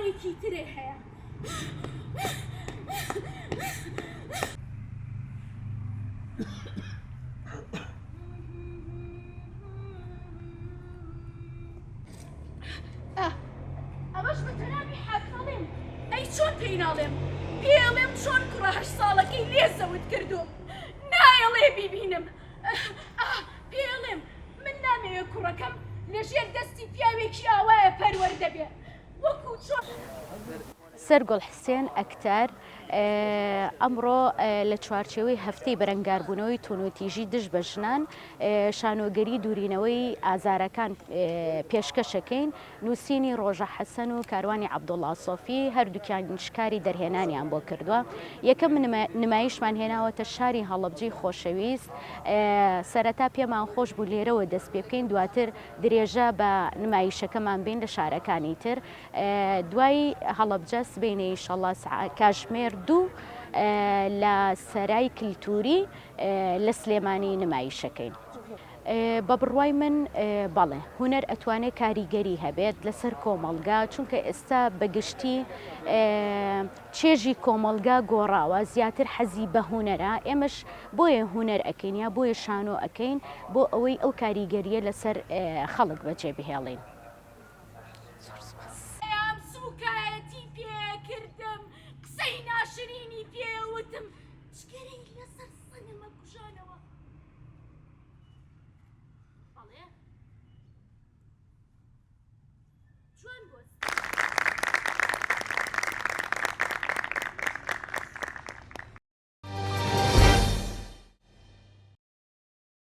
پیاوێکی ترێ هەیە ئەوەش بە تەناوی حاکەڵێم ئەی چۆن پێی ناڵێم پێڵێم چۆن کوڕە 8 ساڵەکەی لێزەوت کردو نایەڵێ بیبینم پێڵێم من نامەوێت کوڕەکەم لەژێر دەستی پیاوێکی ئاوایە پەروەردە بێ وەکو چۆن سەرگۆڵ حسێن ئەکتەر ئەمڕۆ لە چوارچێوەی هەفتەی بەرەنگاربوونەوەی تۆنۆتیژی دژ بە ژنان شانۆگەری دوورینەوەی ئازارەکان پێشکەشەکەین نووسینی ڕۆژە حەسەن و کاروانی عەبدوڵڵا سۆفی هەردووکیان شکاری دەرهێنانیان بۆ کردووە یەکەم نمایشمان هێناوەتە شاری هەڵەبجەی خۆشەویست سەرەتا پێمان خۆش بوو لێرەوە دەست پێ بکەین دواتر درێژە بە نمایشەکەمان بین لە شارەکانی تر دوای هەڵەبجە سبینە ئینشەڵڵا کاتژمێر 2 لە سەرای کلتوری لە سلێمانی نمایشەکەین. بە بڕوای من بەڵێ هونەر ئەتوانێت کاریگەری هەبێت لەسەر کۆمەڵگا چونکە ئێستا بەگشتی چێژی کۆمەڵگا گۆڕاوە زیاتر حەزی بە هونەرە ئێمەش بۆیە هونەر ئەکەین یا بۆیە شانۆ ئەەکەین بۆ ئەوەی ئەو کاریگەریە لەسەر خەڵک بەجێبهێڵین.